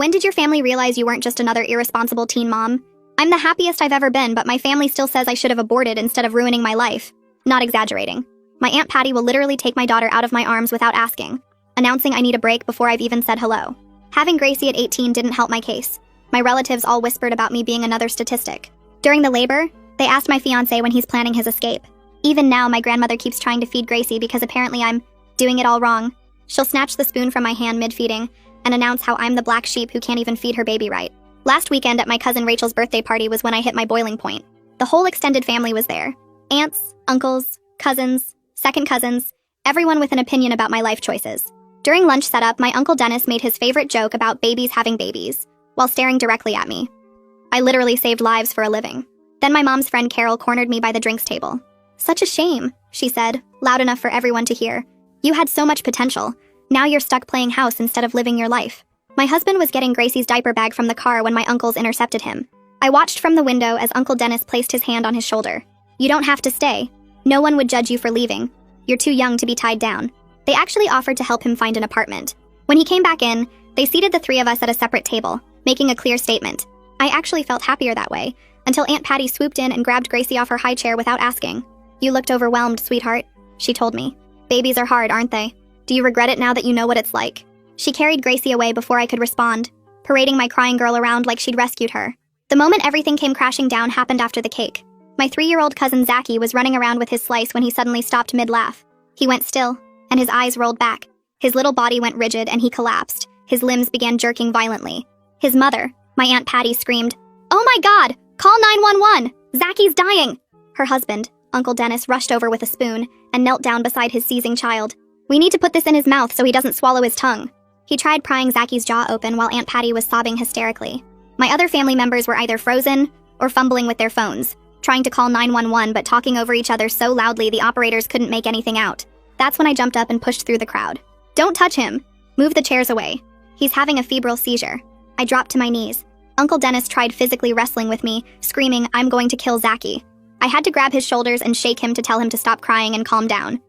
When did your family realize you weren't just another irresponsible teen mom? I'm the happiest I've ever been, but my family still says I should have aborted instead of ruining my life. Not exaggerating. My Aunt Patty will literally take my daughter out of my arms without asking, announcing I need a break before I've even said hello. Having Gracie at 18 didn't help my case. My relatives all whispered about me being another statistic. During the labor, they asked my fiancé when he's planning his escape. Even now, my grandmother keeps trying to feed Gracie because apparently I'm doing it all wrong. She'll snatch the spoon from my hand mid-feeding and announce how I'm the black sheep who can't even feed her baby right. Last weekend at my cousin Rachel's birthday party was when I hit my boiling point. The whole extended family was there. Aunts, uncles, cousins, second cousins, everyone with an opinion about my life choices. During lunch setup, my Uncle Dennis made his favorite joke about babies having babies, while staring directly at me. I literally saved lives for a living. Then my mom's friend Carol cornered me by the drinks table. "Such a shame," she said, loud enough for everyone to hear. "You had so much potential. Now you're stuck playing house instead of living your life." My husband was getting Gracie's diaper bag from the car when my uncles intercepted him. I watched from the window as Uncle Dennis placed his hand on his shoulder. "You don't have to stay. No one would judge you for leaving. You're too young to be tied down." They actually offered to help him find an apartment. When he came back in, they seated the three of us at a separate table, making a clear statement. I actually felt happier that way, until Aunt Patty swooped in and grabbed Gracie off her high chair without asking. "You looked overwhelmed, sweetheart," she told me. "Babies are hard, aren't they? Do you regret it now that you know what it's like?" She carried Gracie away before I could respond, parading my crying girl around like she'd rescued her. The moment everything came crashing down happened after the cake. My 3-year-old cousin Zachy was running around with his slice when he suddenly stopped mid-laugh. He went still, and his eyes rolled back. His little body went rigid and he collapsed. His limbs began jerking violently. His mother, my Aunt Patty, screamed, "Oh my God! Call 911! Zachy's dying!" Her husband, Uncle Dennis, rushed over with a spoon and knelt down beside his seizing child. "We need to put this in his mouth so he doesn't swallow his tongue." He tried prying Zachy's jaw open while Aunt Patty was sobbing hysterically. My other family members were either frozen or fumbling with their phones, trying to call 911 but talking over each other so loudly the operators couldn't make anything out. That's when I jumped up and pushed through the crowd. "Don't touch him! Move the chairs away. He's having a febrile seizure." I dropped to my knees. Uncle Dennis tried physically wrestling with me, screaming, "I'm going to kill Zachy." I had to grab his shoulders and shake him to tell him to stop crying and calm down.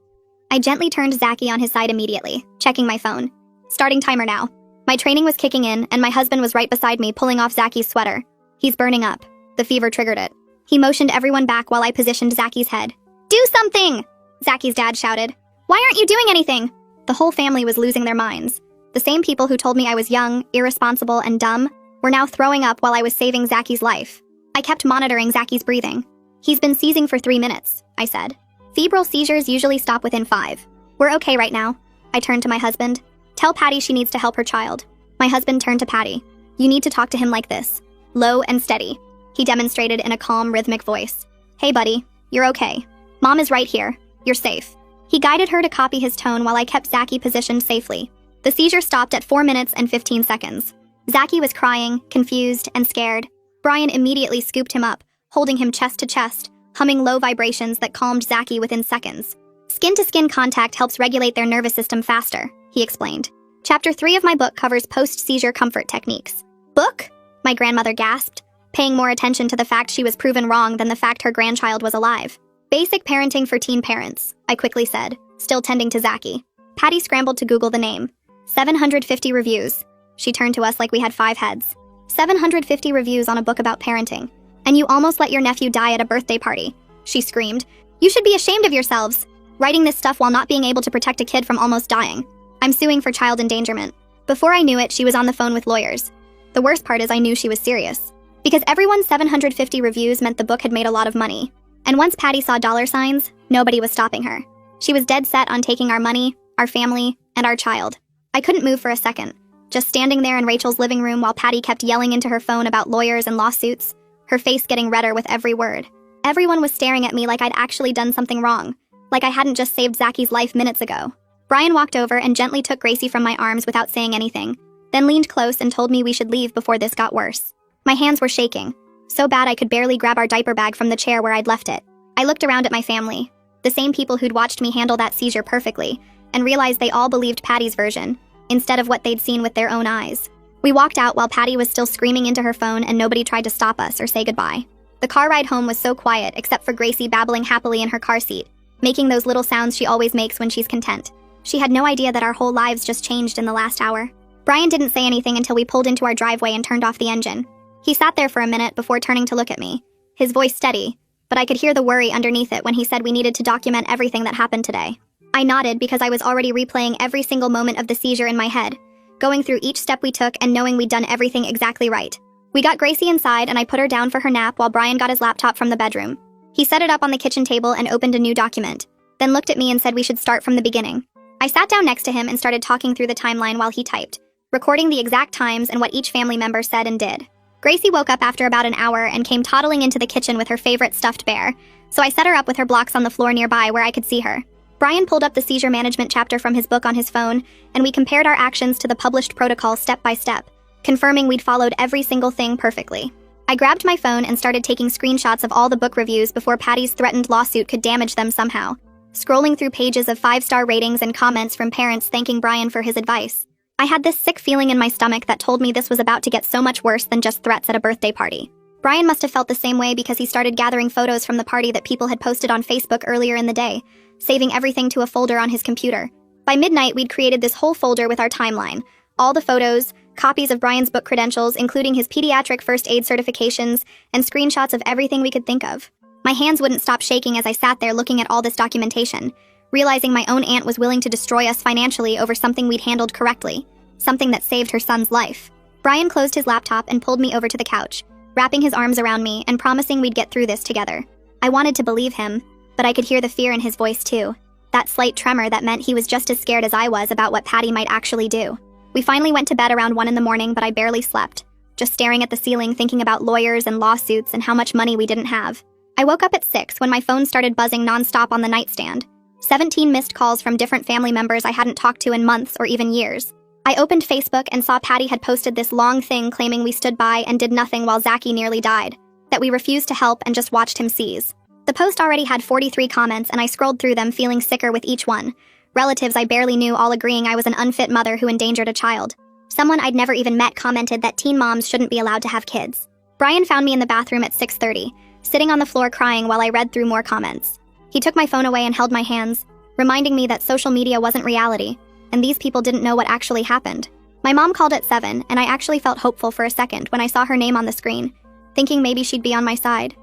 I gently turned Zachy on his side immediately, checking my phone. Starting timer now. My training was kicking in, and my husband was right beside me pulling off Zachy's sweater. "He's burning up." The fever triggered it. He motioned everyone back while I positioned Zachy's head. "Do something!" Zachy's dad shouted. "Why aren't you doing anything?" The whole family was losing their minds. The same people who told me I was young, irresponsible, and dumb were now throwing up while I was saving Zachy's life. I kept monitoring Zachy's breathing. "He's been seizing for 3 minutes," I said. "Febrile seizures usually stop within 5. We're okay right now." I turned to my husband. "Tell Patty she needs to help her child." My husband turned to Patty. "You need to talk to him like this. Low and steady." He demonstrated in a calm, rhythmic voice. "Hey, buddy. You're okay. Mom is right here. You're safe." He guided her to copy his tone while I kept Zachy positioned safely. The seizure stopped at 4 minutes and 15 seconds. Zachy was crying, confused, and scared. Brian immediately scooped him up, holding him chest to chest, humming low vibrations that calmed Zachy within seconds. "Skin-to-skin contact helps regulate their nervous system faster," he explained. Chapter 3 of my book covers post-seizure comfort techniques. "Book?" my grandmother gasped, paying more attention to the fact she was proven wrong than the fact her grandchild was alive. "Basic parenting for teen parents," I quickly said, still tending to Zachy. Patty scrambled to Google the name. 750 reviews. She turned to us like we had 5 heads. 750 reviews on a book about parenting. "And you almost let your nephew die at a birthday party," she screamed. "You should be ashamed of yourselves, writing this stuff while not being able to protect a kid from almost dying. I'm suing for child endangerment." Before I knew it, she was on the phone with lawyers. The worst part is I knew she was serious. Because everyone's 750 reviews meant the book had made a lot of money. And once Patty saw dollar signs, nobody was stopping her. She was dead set on taking our money, our family, and our child. I couldn't move for a second, just standing there in Rachel's living room while Patty kept yelling into her phone about lawyers and lawsuits, her face getting redder with every word. Everyone was staring at me like I'd actually done something wrong, like I hadn't just saved Zachy's life minutes ago. Brian walked over and gently took Gracie from my arms without saying anything, then leaned close and told me we should leave before this got worse. My hands were shaking, so bad I could barely grab our diaper bag from the chair where I'd left it. I looked around at my family, the same people who'd watched me handle that seizure perfectly, and realized they all believed Patty's version, instead of what they'd seen with their own eyes. We walked out while Patty was still screaming into her phone and nobody tried to stop us or say goodbye. The car ride home was so quiet except for Gracie babbling happily in her car seat, making those little sounds she always makes when she's content. She had no idea that our whole lives just changed in the last hour. Brian didn't say anything until we pulled into our driveway and turned off the engine. He sat there for a minute before turning to look at me, his voice steady, but I could hear the worry underneath it when he said we needed to document everything that happened today. I nodded because I was already replaying every single moment of the seizure in my head, going through each step we took and knowing we'd done everything exactly right. We got Gracie inside and I put her down for her nap while Brian got his laptop from the bedroom. He set it up on the kitchen table and opened a new document, then looked at me and said we should start from the beginning. I sat down next to him and started talking through the timeline while he typed, recording the exact times and what each family member said and did. Gracie woke up after about an hour and came toddling into the kitchen with her favorite stuffed bear, so I set her up with her blocks on the floor nearby where I could see her. Brian pulled up the seizure management chapter from his book on his phone, and we compared our actions to the published protocol step by step, confirming we'd followed every single thing perfectly. I grabbed my phone and started taking screenshots of all the book reviews before Patty's threatened lawsuit could damage them somehow, scrolling through pages of 5-star ratings and comments from parents thanking Brian for his advice. I had this sick feeling in my stomach that told me this was about to get so much worse than just threats at a birthday party. Brian must have felt the same way because he started gathering photos from the party that people had posted on Facebook earlier in the day, saving everything to a folder on his computer. By midnight, we'd created this whole folder with our timeline, all the photos, copies of Brian's book credentials, including his pediatric first aid certifications, and screenshots of everything we could think of. My hands wouldn't stop shaking as I sat there looking at all this documentation, realizing my own aunt was willing to destroy us financially over something we'd handled correctly, something that saved her son's life. Brian closed his laptop and pulled me over to the couch, wrapping his arms around me and promising we'd get through this together. I wanted to believe him, but I could hear the fear in his voice too, that slight tremor that meant he was just as scared as I was about what Patty might actually do. We finally went to bed around 1 in the morning, but I barely slept, just staring at the ceiling thinking about lawyers and lawsuits and how much money we didn't have. I woke up at 6 when my phone started buzzing nonstop on the nightstand. 17 missed calls from different family members I hadn't talked to in months or even years. I opened Facebook and saw Patty had posted this long thing claiming we stood by and did nothing while Zachy nearly died, that we refused to help and just watched him seize. The post already had 43 comments and I scrolled through them feeling sicker with each one. Relatives I barely knew all agreeing I was an unfit mother who endangered a child. Someone I'd never even met commented that teen moms shouldn't be allowed to have kids. Brian found me in the bathroom at 6:30, sitting on the floor crying while I read through more comments. He took my phone away and held my hands, reminding me that social media wasn't reality, and these people didn't know what actually happened. My mom called at 7, and I actually felt hopeful for a second when I saw her name on the screen, thinking maybe she'd be on my side.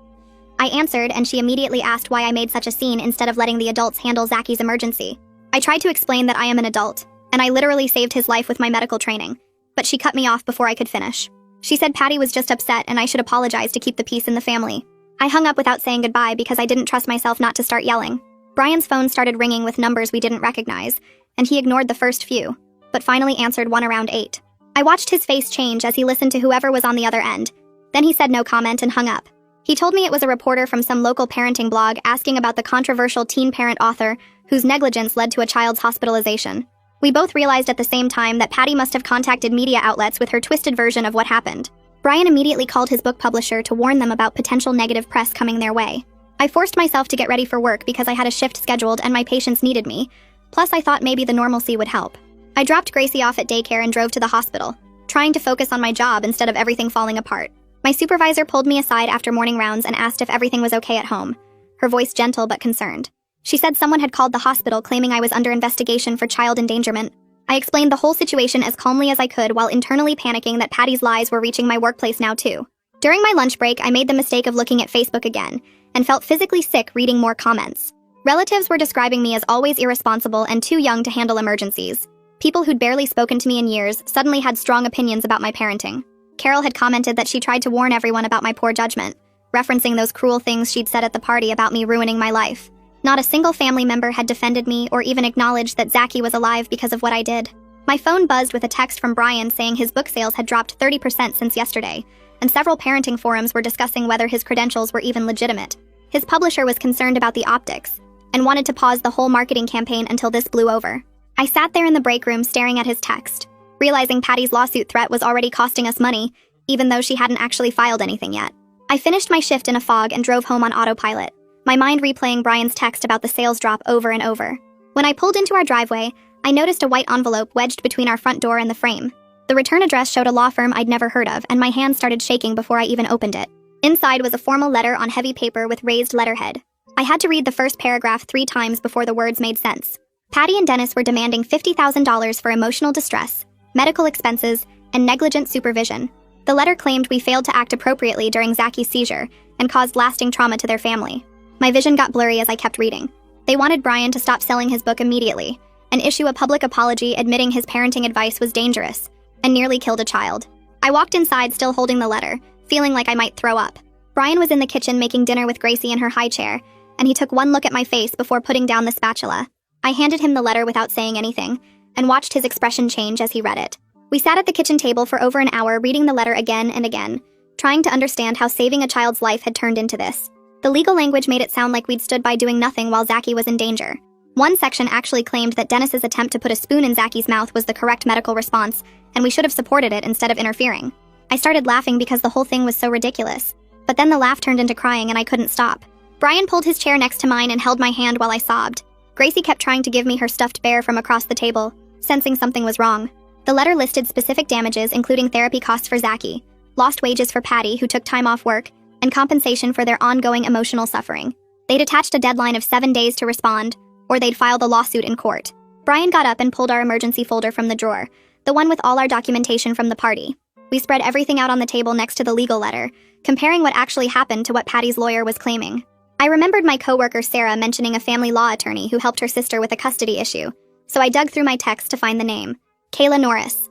I answered, and she immediately asked why I made such a scene instead of letting the adults handle Zachy's emergency. I tried to explain that I am an adult, and I literally saved his life with my medical training, but she cut me off before I could finish. She said Patty was just upset and I should apologize to keep the peace in the family. I hung up without saying goodbye because I didn't trust myself not to start yelling. Brian's phone started ringing with numbers we didn't recognize, and he ignored the first few, but finally answered one around 8. I watched his face change as he listened to whoever was on the other end. Then he said no comment and hung up. He told me it was a reporter from some local parenting blog asking about the controversial teen parent author whose negligence led to a child's hospitalization. We both realized at the same time that Patty must have contacted media outlets with her twisted version of what happened. Brian immediately called his book publisher to warn them about potential negative press coming their way. I forced myself to get ready for work because I had a shift scheduled and my patients needed me, plus I thought maybe the normalcy would help. I dropped Gracie off at daycare and drove to the hospital, trying to focus on my job instead of everything falling apart. My supervisor pulled me aside after morning rounds and asked if everything was okay at home, her voice gentle but concerned. She said someone had called the hospital claiming I was under investigation for child endangerment. I explained the whole situation as calmly as I could while internally panicking that Patty's lies were reaching my workplace now too. During my lunch break, I made the mistake of looking at Facebook again, and felt physically sick reading more comments. Relatives were describing me as always irresponsible and too young to handle emergencies. People who'd barely spoken to me in years suddenly had strong opinions about my parenting. Carol had commented that she tried to warn everyone about my poor judgment, referencing those cruel things she'd said at the party about me ruining my life. Not a single family member had defended me or even acknowledged that Zachy was alive because of what I did. My phone buzzed with a text from Brian saying his book sales had dropped 30% since yesterday, and several parenting forums were discussing whether his credentials were even legitimate. His publisher was concerned about the optics, and wanted to pause the whole marketing campaign until this blew over. I sat there in the break room staring at his text, realizing Patty's lawsuit threat was already costing us money, even though she hadn't actually filed anything yet. I finished my shift in a fog and drove home on autopilot, my mind replaying Brian's text about the sales drop over and over. When I pulled into our driveway, I noticed a white envelope wedged between our front door and the frame. The return address showed a law firm I'd never heard of, and my hand started shaking before I even opened it. Inside was a formal letter on heavy paper with raised letterhead. I had to read the first paragraph 3 times before the words made sense. Patty and Dennis were demanding $50,000 for emotional distress, medical expenses, and negligent supervision. The letter claimed we failed to act appropriately during Zacky's seizure and caused lasting trauma to their family. My vision got blurry as I kept reading. They wanted Brian to stop selling his book immediately and issue a public apology admitting his parenting advice was dangerous and nearly killed a child. I walked inside still holding the letter, feeling like I might throw up. Brian was in the kitchen making dinner with Gracie in her high chair, and he took one look at my face before putting down the spatula. I handed him the letter without saying anything and watched his expression change as he read it. We sat at the kitchen table for over an hour reading the letter again and again, trying to understand how saving a child's life had turned into this. The legal language made it sound like we'd stood by doing nothing while Zacky was in danger. One section actually claimed that Dennis's attempt to put a spoon in Zacky's mouth was the correct medical response, and we should have supported it instead of interfering. I started laughing because the whole thing was so ridiculous, but then the laugh turned into crying and I couldn't stop. Brian pulled his chair next to mine and held my hand while I sobbed. Gracie kept trying to give me her stuffed bear from across the table, sensing something was wrong. The letter listed specific damages including therapy costs for Zacky, lost wages for Patty who took time off work, and compensation for their ongoing emotional suffering. They'd attached a deadline of 7 days to respond, or they'd file the lawsuit in court. Brian got up and pulled our emergency folder from the drawer, the one with all our documentation from the party. We spread everything out on the table next to the legal letter, comparing what actually happened to what Patty's lawyer was claiming. I remembered my coworker Sarah mentioning a family law attorney who helped her sister with a custody issue, so I dug through my text to find the name. Kayla Norris.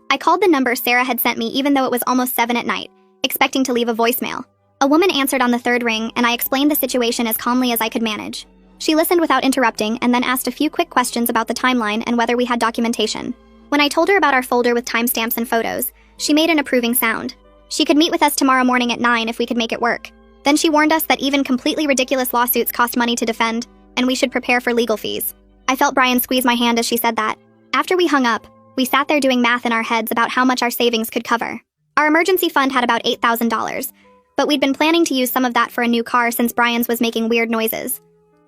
I called the number Sarah had sent me even though it was almost 7 at night, expecting to leave a voicemail. A woman answered on the third ring, and I explained the situation as calmly as I could manage. She listened without interrupting and then asked a few quick questions about the timeline and whether we had documentation. When I told her about our folder with timestamps and photos, she made an approving sound. She could meet with us tomorrow morning at 9 if we could make it work. Then she warned us that even completely ridiculous lawsuits cost money to defend, and we should prepare for legal fees. I felt Brian squeeze my hand as she said that. After we hung up, we sat there doing math in our heads about how much our savings could cover. Our emergency fund had about $8,000, but we'd been planning to use some of that for a new car since Brian's was making weird noises.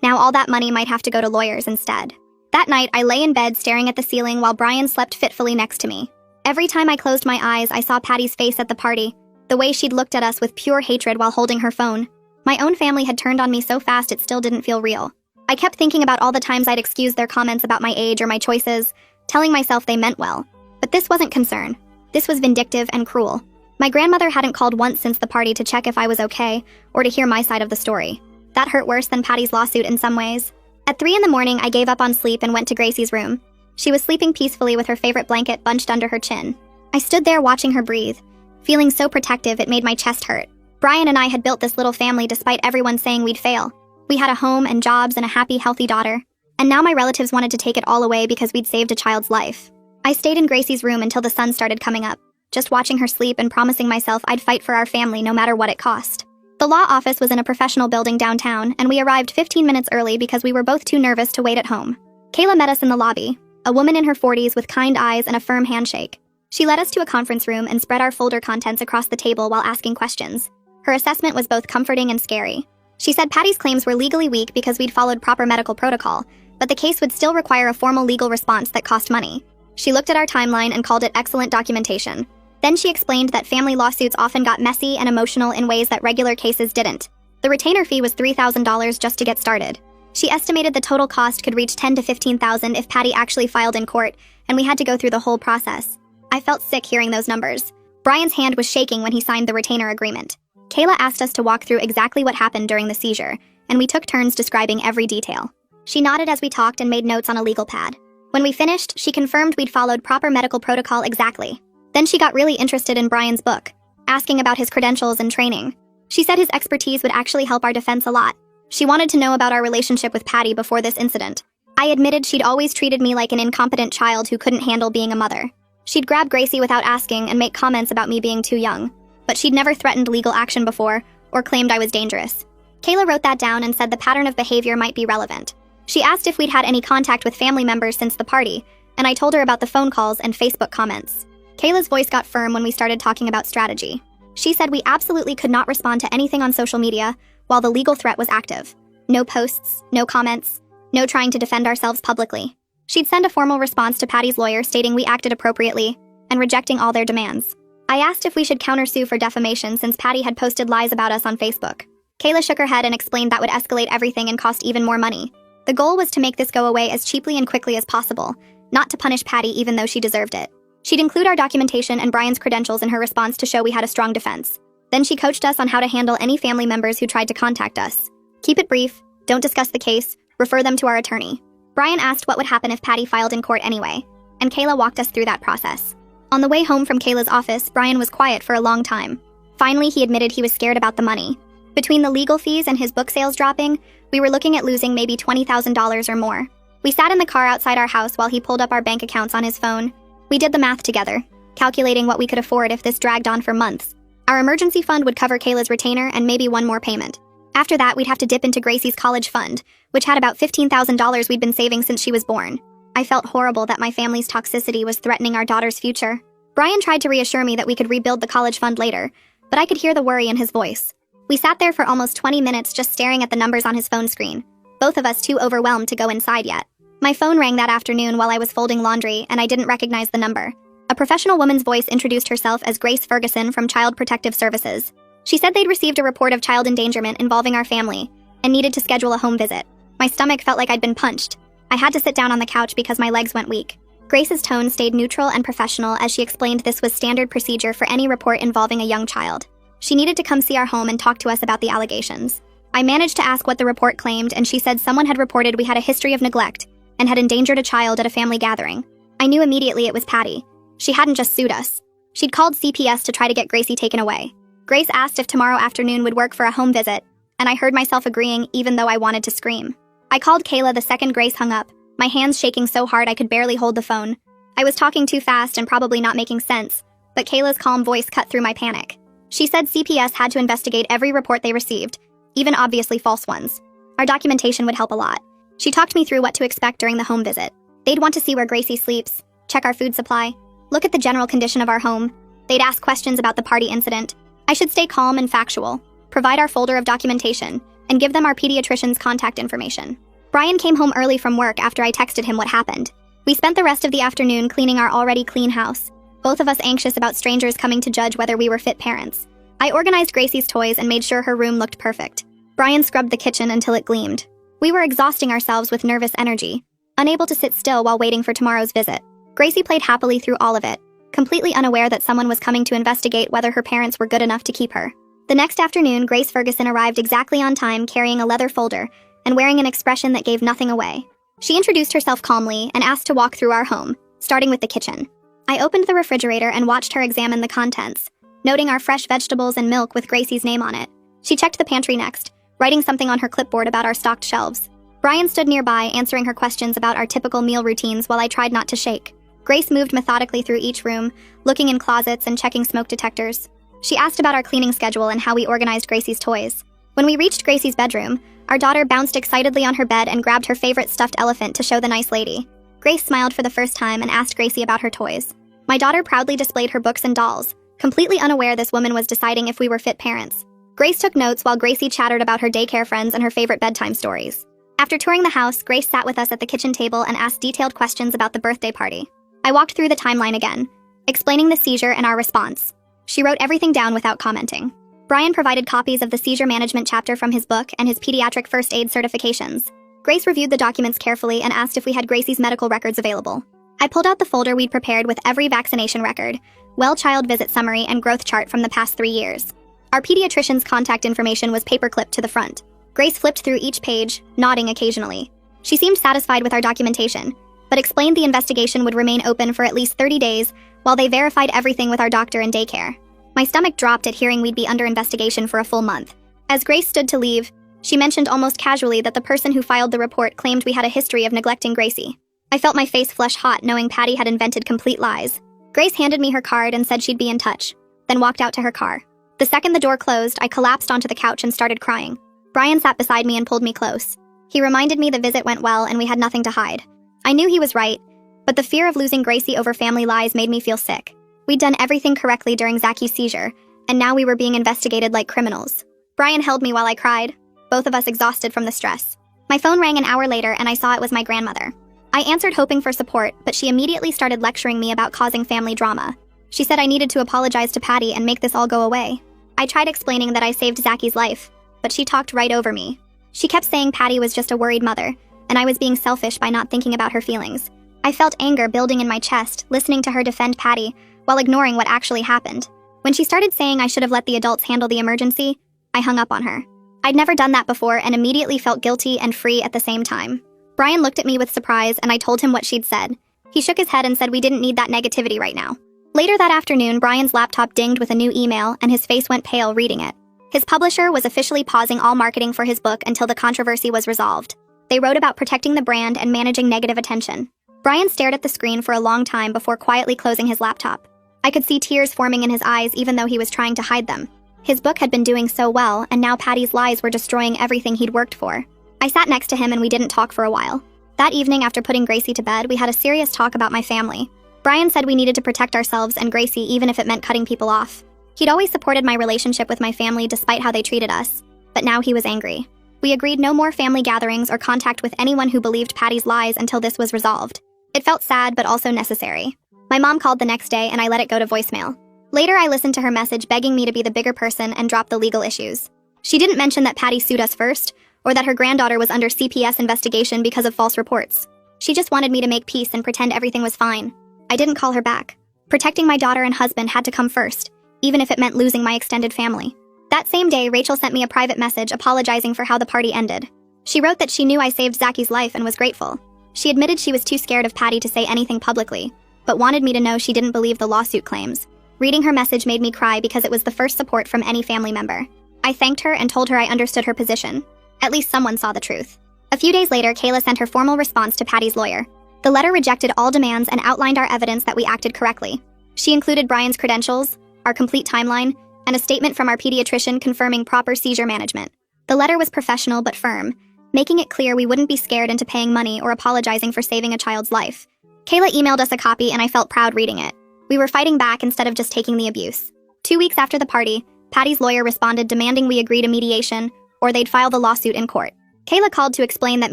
Now all that money might have to go to lawyers instead. That night, I lay in bed staring at the ceiling while Brian slept fitfully next to me. Every time I closed my eyes, I saw Patty's face at the party, the way she'd looked at us with pure hatred while holding her phone. My own family had turned on me so fast it still didn't feel real. I kept thinking about all the times I'd excused their comments about my age or my choices, telling myself they meant well. But this wasn't concern. This was vindictive and cruel. My grandmother hadn't called once since the party to check if I was okay, or to hear my side of the story. That hurt worse than Patty's lawsuit in some ways. At 3 in the morning, I gave up on sleep and went to Gracie's room. She was sleeping peacefully with her favorite blanket bunched under her chin. I stood there watching her breathe, feeling so protective it made my chest hurt. Brian and I had built this little family despite everyone saying we'd fail. We had a home and jobs and a happy, healthy daughter. And now my relatives wanted to take it all away because we'd saved a child's life. I stayed in Gracie's room until the sun started coming up, just watching her sleep and promising myself I'd fight for our family no matter what it cost. The law office was in a professional building downtown, and we arrived 15 minutes early because we were both too nervous to wait at home. Kayla met us in the lobby, a woman in her 40s with kind eyes and a firm handshake. She led us to a conference room and spread our folder contents across the table while asking questions. Her assessment was both comforting and scary. She said Patty's claims were legally weak because we'd followed proper medical protocol, but the case would still require a formal legal response that cost money. She looked at our timeline and called it excellent documentation. Then she explained that family lawsuits often got messy and emotional in ways that regular cases didn't. The retainer fee was $3,000 just to get started. She estimated the total cost could reach $10,000 to $15,000 if Patty actually filed in court, and we had to go through the whole process. I felt sick hearing those numbers. Brian's hand was shaking when he signed the retainer agreement. Kayla asked us to walk through exactly what happened during the seizure, and we took turns describing every detail. She nodded as we talked and made notes on a legal pad. When we finished, she confirmed we'd followed proper medical protocol exactly. Then she got really interested in Brian's book, asking about his credentials and training. She said his expertise would actually help our defense a lot. She wanted to know about our relationship with Patty before this incident. I admitted she'd always treated me like an incompetent child who couldn't handle being a mother. She'd grab Gracie without asking and make comments about me being too young, but she'd never threatened legal action before or claimed I was dangerous. Kayla wrote that down and said the pattern of behavior might be relevant. She asked if we'd had any contact with family members since the party, and I told her about the phone calls and Facebook comments. Kayla's voice got firm when we started talking about strategy. She said we absolutely could not respond to anything on social media while the legal threat was active. No posts, no comments, no trying to defend ourselves publicly. She'd send a formal response to Patty's lawyer stating we acted appropriately and rejecting all their demands. I asked if we should countersue for defamation since Patty had posted lies about us on Facebook. Kayla shook her head and explained that would escalate everything and cost even more money. The goal was to make this go away as cheaply and quickly as possible, not to punish Patty even though she deserved it. She'd include our documentation and Brian's credentials in her response to show we had a strong defense. Then she coached us on how to handle any family members who tried to contact us. Keep it brief, don't discuss the case, refer them to our attorney. Brian asked what would happen if Patty filed in court anyway, and Kayla walked us through that process. On the way home from Kayla's office, Brian was quiet for a long time. Finally, he admitted he was scared about the money. Between the legal fees and his book sales dropping, we were looking at losing maybe $20,000 or more. We sat in the car outside our house while he pulled up our bank accounts on his phone. We did the math together, calculating what we could afford if this dragged on for months. Our emergency fund would cover Kayla's retainer and maybe one more payment. After that, we'd have to dip into Gracie's college fund, which had about $15,000 we'd been saving since she was born. I felt horrible that my family's toxicity was threatening our daughter's future. Brian tried to reassure me that we could rebuild the college fund later, but I could hear the worry in his voice. We sat there for almost 20 minutes just staring at the numbers on his phone screen, both of us too overwhelmed to go inside yet. My phone rang that afternoon while I was folding laundry, and I didn't recognize the number. A professional woman's voice introduced herself as Grace Ferguson from Child Protective Services. She said they'd received a report of child endangerment involving our family and needed to schedule a home visit. My stomach felt like I'd been punched. I had to sit down on the couch because my legs went weak. Grace's tone stayed neutral and professional as she explained this was standard procedure for any report involving a young child. She needed to come see our home and talk to us about the allegations. I managed to ask what the report claimed, and she said someone had reported we had a history of neglect and had endangered a child at a family gathering. I knew immediately it was Patty. She hadn't just sued us. She'd called CPS to try to get Gracie taken away. Grace asked if tomorrow afternoon would work for a home visit, and I heard myself agreeing even though I wanted to scream. I called Kayla the second Grace hung up, my hands shaking so hard I could barely hold the phone. I was talking too fast and probably not making sense, but Kayla's calm voice cut through my panic. She said CPS had to investigate every report they received, even obviously false ones. Our documentation would help a lot. She talked me through what to expect during the home visit. They'd want to see where Gracie sleeps, check our food supply, look at the general condition of our home. They'd ask questions about the party incident. I should stay calm and factual, provide our folder of documentation, and give them our pediatrician's contact information. Brian came home early from work after I texted him what happened. We spent the rest of the afternoon cleaning our already clean house, both of us anxious about strangers coming to judge whether we were fit parents. I organized Gracie's toys and made sure her room looked perfect. Brian scrubbed the kitchen until it gleamed. We were exhausting ourselves with nervous energy, unable to sit still while waiting for tomorrow's visit. Gracie played happily through all of it, completely unaware that someone was coming to investigate whether her parents were good enough to keep her. The next afternoon, Grace Ferguson arrived exactly on time carrying a leather folder and wearing an expression that gave nothing away. She introduced herself calmly and asked to walk through our home, starting with the kitchen. I opened the refrigerator and watched her examine the contents, noting our fresh vegetables and milk with Gracie's name on it. She checked the pantry next, writing something on her clipboard about our stocked shelves. Brian stood nearby, answering her questions about our typical meal routines while I tried not to shake. Grace moved methodically through each room, looking in closets and checking smoke detectors. She asked about our cleaning schedule and how we organized Gracie's toys. When we reached Gracie's bedroom, our daughter bounced excitedly on her bed and grabbed her favorite stuffed elephant to show the nice lady. Grace smiled for the first time and asked Gracie about her toys. My daughter proudly displayed her books and dolls, completely unaware this woman was deciding if we were fit parents. Grace took notes while Gracie chattered about her daycare friends and her favorite bedtime stories. After touring the house, Grace sat with us at the kitchen table and asked detailed questions about the birthday party. I walked through the timeline again, explaining the seizure and our response. She wrote everything down without commenting. Brian provided copies of the seizure management chapter from his book and his pediatric first aid certifications. Grace reviewed the documents carefully and asked if we had Gracie's medical records available. I pulled out the folder we'd prepared with every vaccination record, well-child visit summary, and growth chart from the past 3 years. Our pediatrician's contact information was paperclipped to the front. Grace flipped through each page, nodding occasionally. She seemed satisfied with our documentation, but explained the investigation would remain open for at least 30 days while they verified everything with our doctor and daycare. My stomach dropped at hearing we'd be under investigation for a full month. As Grace stood to leave, she mentioned almost casually that the person who filed the report claimed we had a history of neglecting Gracie. I felt my face flush hot knowing Patty had invented complete lies. Grace handed me her card and said she'd be in touch, then walked out to her car. The second the door closed, I collapsed onto the couch and started crying. Brian sat beside me and pulled me close. He reminded me the visit went well and we had nothing to hide. I knew he was right, but the fear of losing Gracie over family lies made me feel sick. We'd done everything correctly during Zaki's seizure, and now we were being investigated like criminals. Brian held me while I cried, both of us exhausted from the stress. My phone rang an hour later and I saw it was my grandmother. I answered hoping for support, but she immediately started lecturing me about causing family drama. She said I needed to apologize to Patty and make this all go away. I tried explaining that I saved Zaki's life, but she talked right over me. She kept saying Patty was just a worried mother, and I was being selfish by not thinking about her feelings. I felt anger building in my chest, listening to her defend Patty, while ignoring what actually happened. When she started saying I should have let the adults handle the emergency, I hung up on her. I'd never done that before and immediately felt guilty and free at the same time. Brian looked at me with surprise and I told him what she'd said. He shook his head and said we didn't need that negativity right now. Later that afternoon, Brian's laptop dinged with a new email and his face went pale reading it. His publisher was officially pausing all marketing for his book until the controversy was resolved. They wrote about protecting the brand and managing negative attention. Brian stared at the screen for a long time before quietly closing his laptop. I could see tears forming in his eyes even though he was trying to hide them. His book had been doing so well, and now Patty's lies were destroying everything he'd worked for. I sat next to him and we didn't talk for a while. That evening, after putting Gracie to bed, we had a serious talk about my family. Brian said we needed to protect ourselves and Gracie even if it meant cutting people off. He'd always supported my relationship with my family despite how they treated us, but now he was angry. We agreed no more family gatherings or contact with anyone who believed Patty's lies until this was resolved. It felt sad but also necessary. My mom called the next day and I let it go to voicemail. Later, I listened to her message begging me to be the bigger person and drop the legal issues. She didn't mention that Patty sued us first, or that her granddaughter was under CPS investigation because of false reports. She just wanted me to make peace and pretend everything was fine. I didn't call her back. Protecting my daughter and husband had to come first, even if it meant losing my extended family. That same day, Rachel sent me a private message apologizing for how the party ended. She wrote that she knew I saved Zaki's life and was grateful. She admitted she was too scared of Patty to say anything publicly, but wanted me to know she didn't believe the lawsuit claims. Reading her message made me cry because it was the first support from any family member. I thanked her and told her I understood her position. At least someone saw the truth. A few days later, Kayla sent her formal response to Patty's lawyer. The letter rejected all demands and outlined our evidence that we acted correctly. She included Brian's credentials, our complete timeline, and a statement from our pediatrician confirming proper seizure management. The letter was professional but firm, making it clear we wouldn't be scared into paying money or apologizing for saving a child's life. Kayla emailed us a copy and I felt proud reading it. We were fighting back instead of just taking the abuse. 2 weeks after the party, Patty's lawyer responded demanding we agree to mediation or they'd file the lawsuit in court. Kayla called to explain that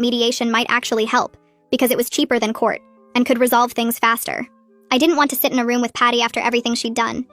mediation might actually help because it was cheaper than court and could resolve things faster. I didn't want to sit in a room with Patty after everything she'd done.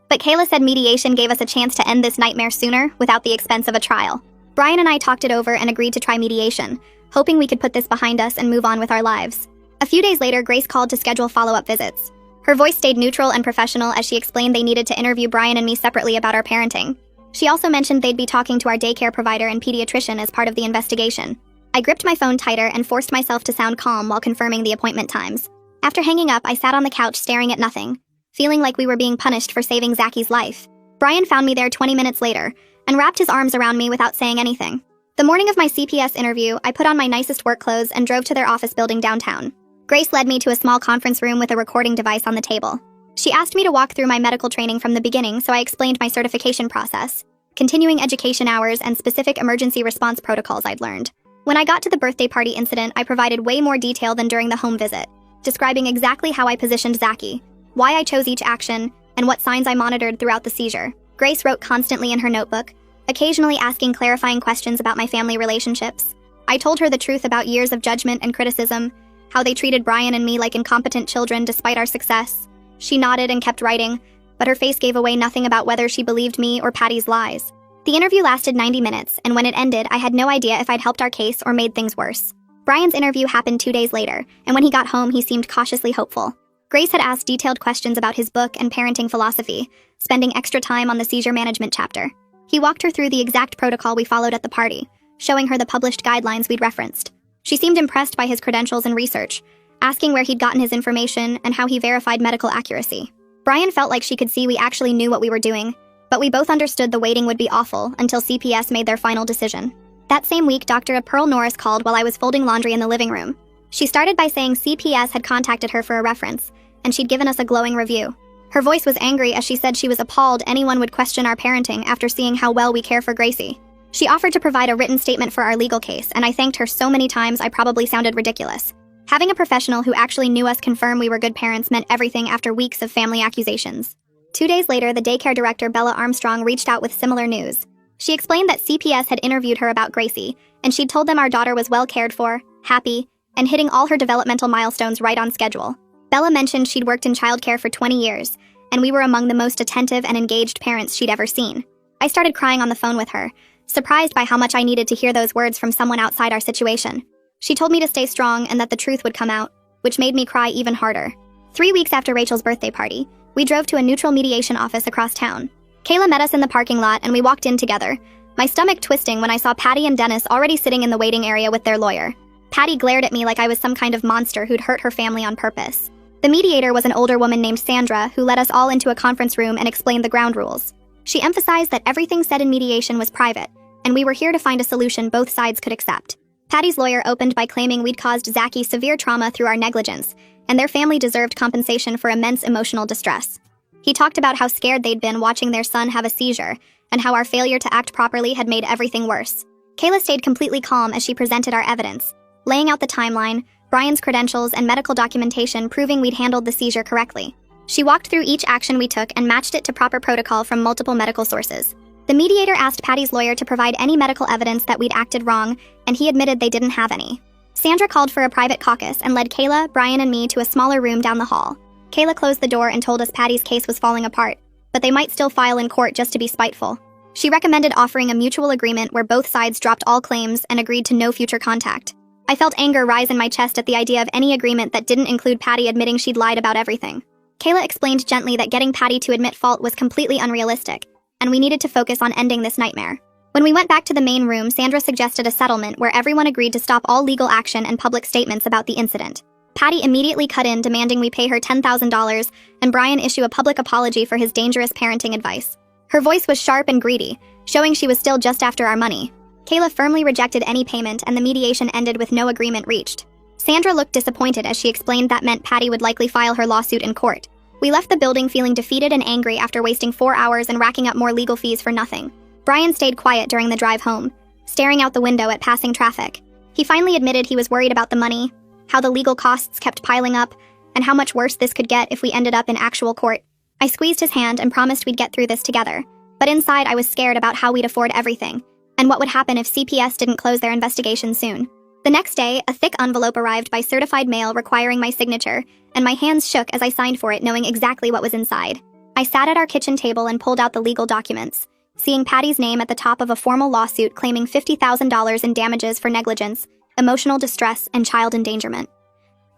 But Kayla said mediation gave us a chance to end this nightmare sooner without the expense of a trial. Brian and I talked it over and agreed to try mediation, hoping we could put this behind us and move on with our lives. A few days later, Grace called to schedule follow-up visits. Her voice stayed neutral and professional as she explained they needed to interview Brian and me separately about our parenting. She also mentioned they'd be talking to our daycare provider and pediatrician as part of the investigation. I gripped my phone tighter and forced myself to sound calm while confirming the appointment times. After hanging up, I sat on the couch staring at nothing, feeling like we were being punished for saving Zaki's life. Brian found me there 20 minutes later and wrapped his arms around me without saying anything. The morning of my CPS interview, I put on my nicest work clothes and drove to their office building downtown. Grace led me to a small conference room with a recording device on the table. She asked me to walk through my medical training from the beginning, so I explained my certification process, continuing education hours, and specific emergency response protocols I'd learned. When I got to the birthday party incident, I provided way more detail than during the home visit, describing exactly how I positioned Zaki, why I chose each action, and what signs I monitored throughout the seizure. Grace wrote constantly in her notebook, occasionally asking clarifying questions about my family relationships. I told her the truth about years of judgment and criticism, how they treated Brian and me like incompetent children despite our success. She nodded and kept writing, but her face gave away nothing about whether she believed me or Patty's lies. The interview lasted 90 minutes, and when it ended, I had no idea if I'd helped our case or made things worse. Brian's interview happened 2 days later, and when he got home, he seemed cautiously hopeful. Grace had asked detailed questions about his book and parenting philosophy, spending extra time on the seizure management chapter. He walked her through the exact protocol we followed at the party, showing her the published guidelines we'd referenced. She seemed impressed by his credentials and research, asking where he'd gotten his information and how he verified medical accuracy. Brian felt like she could see we actually knew what we were doing, but we both understood the waiting would be awful until CPS made their final decision. That same week, Dr. Pearl Norris called while I was folding laundry in the living room. She started by saying CPS had contacted her for a reference, and she'd given us a glowing review. Her voice was angry as she said she was appalled anyone would question our parenting after seeing how well we care for Gracie. She offered to provide a written statement for our legal case, and I thanked her so many times I probably sounded ridiculous. Having a professional who actually knew us confirm we were good parents meant everything after weeks of family accusations. 2 days later, the daycare director, Bella Armstrong, reached out with similar news. She explained that CPS had interviewed her about Gracie, and she'd told them our daughter was well cared for, happy, and hitting all her developmental milestones right on schedule. Bella mentioned she'd worked in childcare for 20 years, and we were among the most attentive and engaged parents she'd ever seen. I started crying on the phone with her, surprised by how much I needed to hear those words from someone outside our situation. She told me to stay strong and that the truth would come out. which made me cry even harder. 3 weeks after Rachel's birthday party, we drove to a neutral mediation office across town. Kayla met us in the parking lot and we walked in together, my stomach twisting when I saw Patty and Dennis already sitting in the waiting area with their lawyer. Patty glared at me like I was some kind of monster who'd hurt her family on purpose. The mediator was an older woman named Sandra who led us all into a conference room and explained the ground rules. She emphasized that everything said in mediation was private, and we were here to find a solution both sides could accept. Patty's lawyer opened by claiming we'd caused Zachy severe trauma through our negligence, and their family deserved compensation for immense emotional distress. He talked about how scared they'd been watching their son have a seizure, and how our failure to act properly had made everything worse. Kayla stayed completely calm as she presented our evidence, laying out the timeline, Brian's credentials, and medical documentation proving we'd handled the seizure correctly. She walked through each action we took and matched it to proper protocol from multiple medical sources. The mediator asked Patty's lawyer to provide any medical evidence that we'd acted wrong, and he admitted they didn't have any. Sandra called for a private caucus and led Kayla, Brian, and me to a smaller room down the hall. Kayla closed the door and told us Patty's case was falling apart, but they might still file in court just to be spiteful. She recommended offering a mutual agreement where both sides dropped all claims and agreed to no future contact. I felt anger rise in my chest at the idea of any agreement that didn't include Patty admitting she'd lied about everything. Kayla explained gently that getting Patty to admit fault was completely unrealistic, and we needed to focus on ending this nightmare. When we went back to the main room, Sandra suggested a settlement where everyone agreed to stop all legal action and public statements about the incident. Patty immediately cut in, demanding we pay her $10,000, and Brian issue a public apology for his dangerous parenting advice. Her voice was sharp and greedy, showing she was still just after our money. Kayla firmly rejected any payment, and the mediation ended with no agreement reached. Sandra looked disappointed as she explained that meant Patty would likely file her lawsuit in court. We left the building feeling defeated and angry after wasting 4 hours and racking up more legal fees for nothing. Brian stayed quiet during the drive home, staring out the window at passing traffic. He finally admitted he was worried about the money, how the legal costs kept piling up, and how much worse this could get if we ended up in actual court. I squeezed his hand and promised we'd get through this together, but inside I was scared about how we'd afford everything, and what would happen if CPS didn't close their investigation soon. The next day, a thick envelope arrived by certified mail requiring my signature, and my hands shook as I signed for it, knowing exactly what was inside. I sat at our kitchen table and pulled out the legal documents, seeing Patty's name at the top of a formal lawsuit claiming $50,000 in damages for negligence, emotional distress, and child endangerment.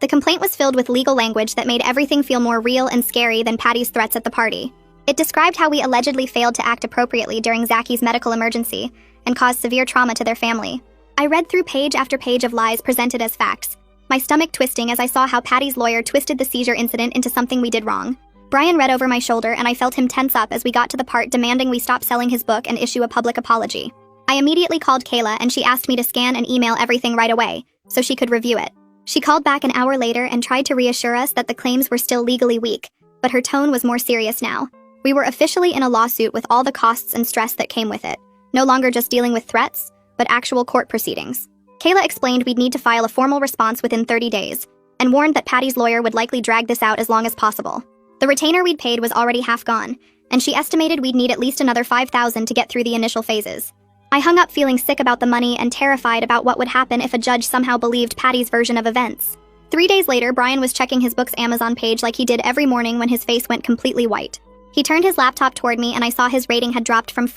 The complaint was filled with legal language that made everything feel more real and scary than Patty's threats at the party. It described how we allegedly failed to act appropriately during Zachy's medical emergency and caused severe trauma to their family. I read through page after page of lies presented as facts, my stomach twisting as I saw how Patty's lawyer twisted the seizure incident into something we did wrong. Brian read over my shoulder, and I felt him tense up as we got to the part demanding we stop selling his book and issue a public apology. I immediately called Kayla, and she asked me to scan and email everything right away, so she could review it. She called back an hour later and tried to reassure us that the claims were still legally weak, but her tone was more serious now. We were officially in a lawsuit with all the costs and stress that came with it, no longer just dealing with threats, but actual court proceedings. Kayla explained we'd need to file a formal response within 30 days, and warned that Patty's lawyer would likely drag this out as long as possible. The retainer we'd paid was already half gone, and she estimated we'd need at least another $5,000 to get through the initial phases. I hung up feeling sick about the money and terrified about what would happen if a judge somehow believed Patty's version of events. 3 days later, Brian was checking his book's Amazon page like he did every morning when his face went completely white. He turned his laptop toward me, and I saw his rating had dropped from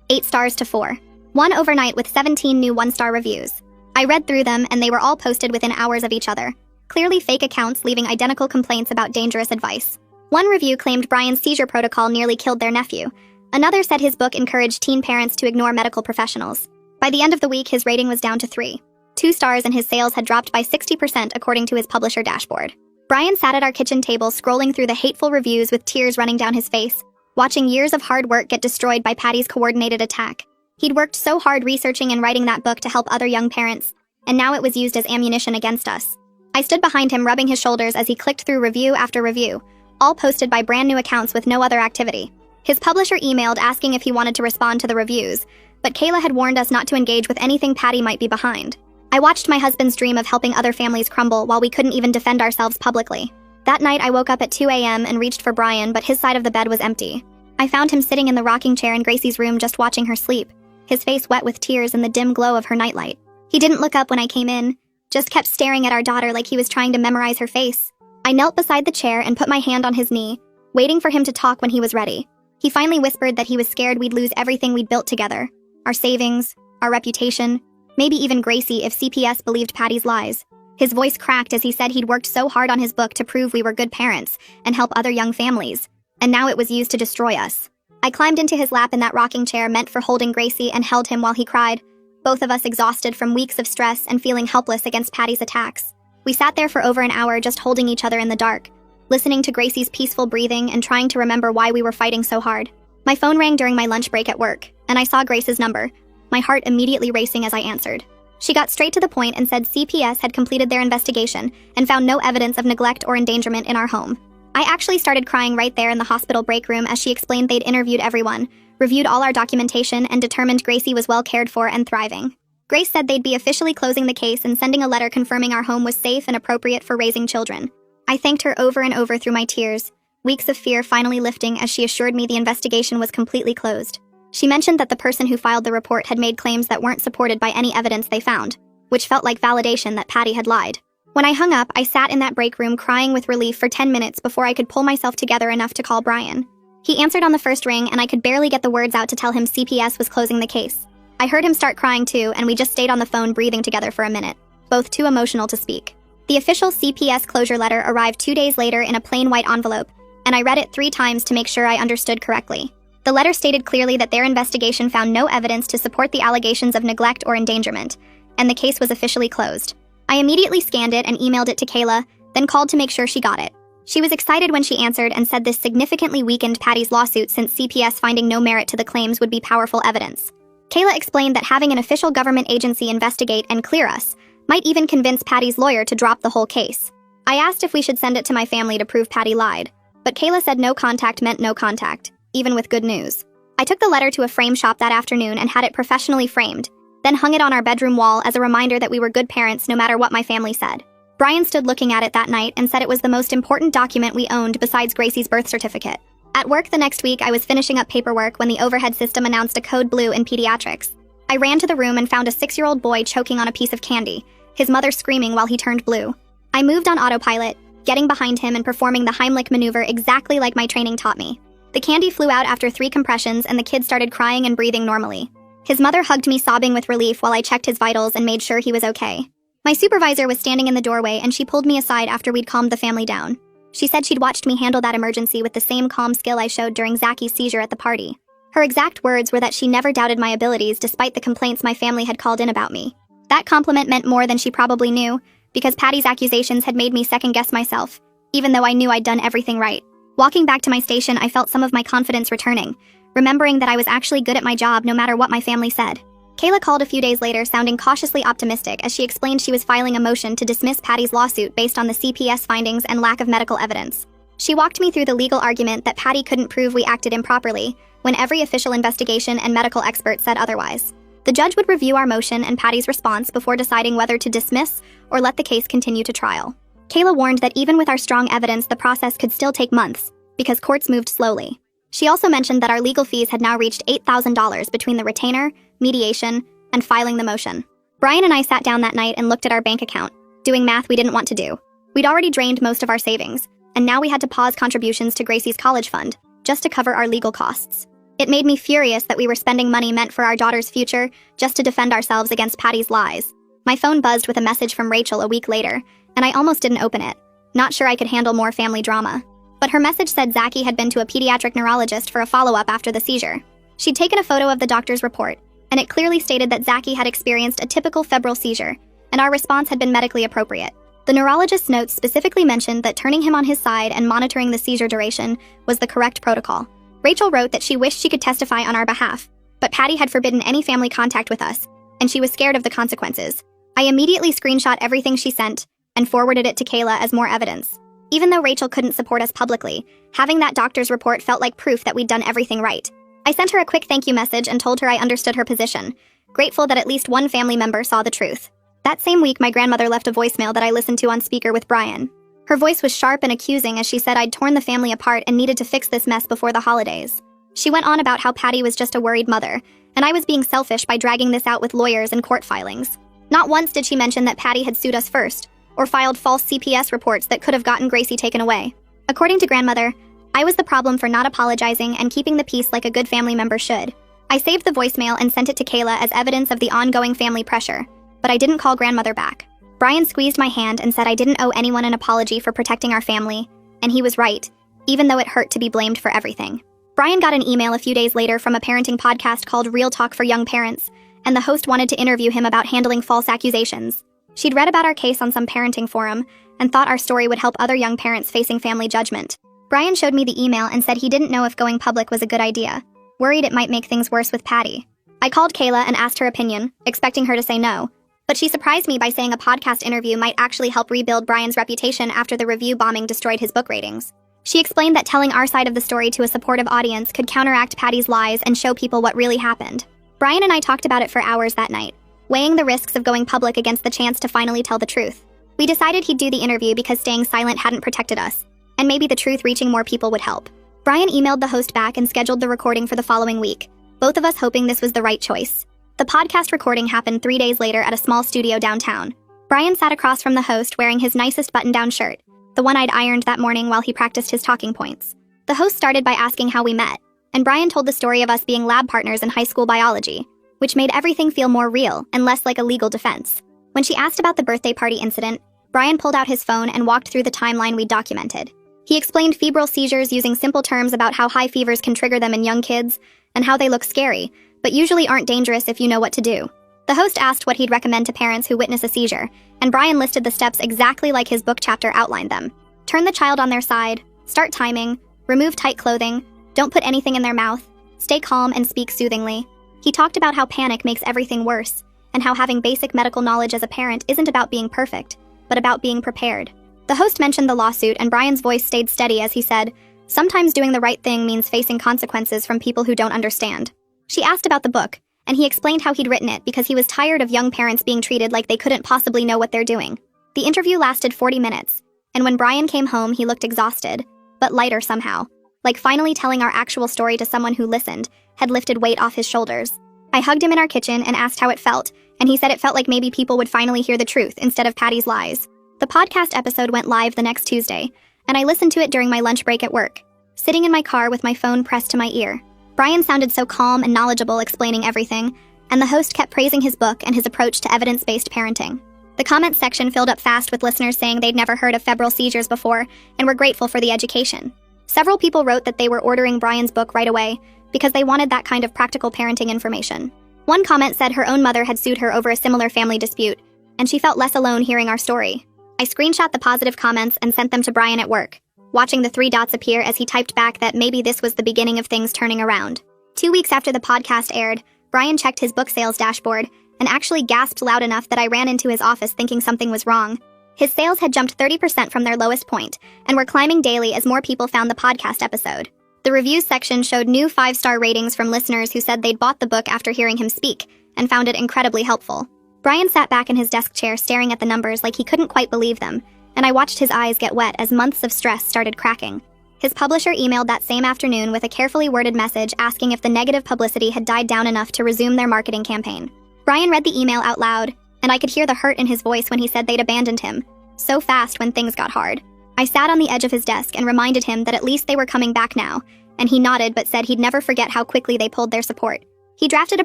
8 stars to 4. One overnight with 17 new 1-star reviews. I read through them, and they were all posted within hours of each other. Clearly fake accounts leaving identical complaints about dangerous advice. One review claimed Brian's seizure protocol nearly killed their nephew. Another said his book encouraged teen parents to ignore medical professionals. By the end of the week, his rating was down to 3. 2 stars, and his sales had dropped by 60% according to his publisher dashboard. Brian sat at our kitchen table scrolling through the hateful reviews with tears running down his face, watching years of hard work get destroyed by Patty's coordinated attack. He'd worked so hard researching and writing that book to help other young parents, and now it was used as ammunition against us. I stood behind him, rubbing his shoulders as he clicked through review after review, all posted by brand new accounts with no other activity. His publisher emailed asking if he wanted to respond to the reviews, but Kayla had warned us not to engage with anything Patty might be behind. I watched my husband's dream of helping other families crumble while we couldn't even defend ourselves publicly. That night, I woke up at 2 a.m. and reached for Brian, but his side of the bed was empty. I found him sitting in the rocking chair in Gracie's room just watching her sleep, his face wet with tears in the dim glow of her nightlight. He didn't look up when I came in, just kept staring at our daughter like he was trying to memorize her face. I knelt beside the chair and put my hand on his knee, waiting for him to talk when he was ready. He finally whispered that he was scared we'd lose everything we'd built together. Our savings, our reputation, maybe even Gracie if CPS believed Patty's lies. His voice cracked as he said he'd worked so hard on his book to prove we were good parents and help other young families, and now it was used to destroy us. I climbed into his lap in that rocking chair meant for holding Gracie and held him while he cried, both of us exhausted from weeks of stress and feeling helpless against Patty's attacks. We sat there for over an hour just holding each other in the dark, listening to Gracie's peaceful breathing and trying to remember why we were fighting so hard. My phone rang during my lunch break at work, and I saw Grace's number, my heart immediately racing as I answered. She got straight to the point and said CPS had completed their investigation and found no evidence of neglect or endangerment in our home. I actually started crying right there in the hospital break room as she explained they'd interviewed everyone, reviewed all our documentation, and determined Gracie was well cared for and thriving. Grace said they'd be officially closing the case and sending a letter confirming our home was safe and appropriate for raising children. I thanked her over and over through my tears, weeks of fear finally lifting as she assured me the investigation was completely closed. She mentioned that the person who filed the report had made claims that weren't supported by any evidence they found, which felt like validation that Patty had lied. When I hung up, I sat in that break room crying with relief for 10 minutes before I could pull myself together enough to call Brian. He answered on the first ring, and I could barely get the words out to tell him CPS was closing the case. I heard him start crying too, and we just stayed on the phone breathing together for a minute, both too emotional to speak. The official CPS closure letter arrived 2 days later in a plain white envelope, and I read it 3 times to make sure I understood correctly. The letter stated clearly that their investigation found no evidence to support the allegations of neglect or endangerment, and the case was officially closed. I immediately scanned it and emailed it to Kayla, then called to make sure she got it. She was excited when she answered and said this significantly weakened Patty's lawsuit since CPS finding no merit to the claims would be powerful evidence. Kayla explained that having an official government agency investigate and clear us might even convince Patty's lawyer to drop the whole case. I asked if we should send it to my family to prove Patty lied, but Kayla said no contact meant no contact, even with good news. I took the letter to a frame shop that afternoon and had it professionally framed, then hung it on our bedroom wall as a reminder that we were good parents no matter what my family said. Brian stood looking at it that night and said it was the most important document we owned besides Gracie's birth certificate. At work the next week, I was finishing up paperwork when the overhead system announced a code blue in pediatrics. I ran to the room and found a 6-year-old boy choking on a piece of candy, his mother screaming while he turned blue. I moved on autopilot, getting behind him and performing the Heimlich maneuver exactly like my training taught me. The candy flew out after 3 compressions and the kid started crying and breathing normally. His mother hugged me sobbing with relief while I checked his vitals and made sure he was okay. My supervisor was standing in the doorway and she pulled me aside after we'd calmed the family down. She said she'd watched me handle that emergency with the same calm skill I showed during Zaki's seizure at the party. Her exact words were that she never doubted my abilities despite the complaints my family had called in about me. That compliment meant more than she probably knew, because Patty's accusations had made me second-guess myself, even though I knew I'd done everything right. Walking back to my station, I felt some of my confidence returning, remembering that I was actually good at my job no matter what my family said. Kayla called a few days later, sounding cautiously optimistic as she explained she was filing a motion to dismiss Patty's lawsuit based on the CPS findings and lack of medical evidence. She walked me through the legal argument that Patty couldn't prove we acted improperly, when every official investigation and medical expert said otherwise. The judge would review our motion and Patty's response before deciding whether to dismiss or let the case continue to trial. Kayla warned that even with our strong evidence, the process could still take months, because courts moved slowly. She also mentioned that our legal fees had now reached $8,000 between the retainer, mediation, and filing the motion. Brian and I sat down that night and looked at our bank account, doing math we didn't want to do. We'd already drained most of our savings, and now we had to pause contributions to Gracie's college fund, just to cover our legal costs. It made me furious that we were spending money meant for our daughter's future just to defend ourselves against Patty's lies. My phone buzzed with a message from Rachel a week later, and I almost didn't open it, not sure I could handle more family drama. But her message said Zaki had been to a pediatric neurologist for a follow-up after the seizure. She'd taken a photo of the doctor's report, and it clearly stated that Zaki had experienced a typical febrile seizure, and our response had been medically appropriate. The neurologist's notes specifically mentioned that turning him on his side and monitoring the seizure duration was the correct protocol. Rachel wrote that she wished she could testify on our behalf, but Patty had forbidden any family contact with us, and she was scared of the consequences. I immediately screenshot everything she sent and forwarded it to Kayla as more evidence. Even though Rachel couldn't support us publicly, having that doctor's report felt like proof that we'd done everything right. I sent her a quick thank you message and told her I understood her position, grateful that at least one family member saw the truth. That same week, my grandmother left a voicemail that I listened to on speaker with Brian. Her voice was sharp and accusing as she said I'd torn the family apart and needed to fix this mess before the holidays. She went on about how Patty was just a worried mother, and I was being selfish by dragging this out with lawyers and court filings. Not once did she mention that Patty had sued us first, or filed false CPS reports that could have gotten Gracie taken away. According to grandmother, I was the problem for not apologizing and keeping the peace like a good family member should. I saved the voicemail and sent it to Kayla as evidence of the ongoing family pressure, but I didn't call grandmother back. Brian squeezed my hand and said I didn't owe anyone an apology for protecting our family, and he was right, even though it hurt to be blamed for everything. Brian got an email a few days later from a parenting podcast called Real Talk for Young Parents, and the host wanted to interview him about handling false accusations. She'd read about our case on some parenting forum and thought our story would help other young parents facing family judgment. Brian showed me the email and said he didn't know if going public was a good idea, worried it might make things worse with Patty. I called Kayla and asked her opinion, expecting her to say no, but she surprised me by saying a podcast interview might actually help rebuild Brian's reputation after the review bombing destroyed his book ratings. She explained that telling our side of the story to a supportive audience could counteract Patty's lies and show people what really happened. Brian and I talked about it for hours that night, weighing the risks of going public against the chance to finally tell the truth. We decided he'd do the interview because staying silent hadn't protected us, and maybe the truth reaching more people would help. Brian emailed the host back and scheduled the recording for the following week, both of us hoping this was the right choice. The podcast recording happened 3 days later at a small studio downtown. Brian sat across from the host wearing his nicest button-down shirt, the one I'd ironed that morning while he practiced his talking points. The host started by asking how we met, and Brian told the story of us being lab partners in high school biology, which made everything feel more real and less like a legal defense. When she asked about the birthday party incident, Brian pulled out his phone and walked through the timeline we'd documented. He explained febrile seizures using simple terms about how high fevers can trigger them in young kids, and how they look scary, but usually aren't dangerous if you know what to do. The host asked what he'd recommend to parents who witness a seizure, and Brian listed the steps exactly like his book chapter outlined them. Turn the child on their side, start timing, remove tight clothing, don't put anything in their mouth, stay calm and speak soothingly. He talked about how panic makes everything worse, and how having basic medical knowledge as a parent isn't about being perfect, but about being prepared. The host mentioned the lawsuit, and Brian's voice stayed steady as he said, "Sometimes doing the right thing means facing consequences from people who don't understand." She asked about the book, and he explained how he'd written it because he was tired of young parents being treated like they couldn't possibly know what they're doing. The interview lasted 40 minutes, and when Brian came home he looked exhausted, but lighter somehow, like finally telling our actual story to someone who listened had lifted weight off his shoulders. I hugged him in our kitchen and asked how it felt, and he said it felt like maybe people would finally hear the truth instead of Patty's lies. The podcast episode went live the next Tuesday, and I listened to it during my lunch break at work, sitting in my car with my phone pressed to my ear. Brian sounded so calm and knowledgeable explaining everything, and the host kept praising his book and his approach to evidence-based parenting. The comments section filled up fast with listeners saying they'd never heard of febrile seizures before and were grateful for the education. Several people wrote that they were ordering Brian's book right away because they wanted that kind of practical parenting information. One comment said her own mother had sued her over a similar family dispute, and she felt less alone hearing our story. I screenshot the positive comments and sent them to Brian at work, watching the 3 dots appear as he typed back that maybe this was the beginning of things turning around. 2 weeks after the podcast aired, Brian checked his book sales dashboard and actually gasped loud enough that I ran into his office thinking something was wrong. His sales had jumped 30% from their lowest point and were climbing daily as more people found the podcast episode. The reviews section showed new 5-star ratings from listeners who said they'd bought the book after hearing him speak and found it incredibly helpful. Brian sat back in his desk chair staring at the numbers like he couldn't quite believe them, and I watched his eyes get wet as months of stress started cracking. His publisher emailed that same afternoon with a carefully worded message asking if the negative publicity had died down enough to resume their marketing campaign. Brian read the email out loud, and I could hear the hurt in his voice when he said they'd abandoned him, so fast when things got hard. I sat on the edge of his desk and reminded him that at least they were coming back now, and he nodded but said he'd never forget how quickly they pulled their support. He drafted a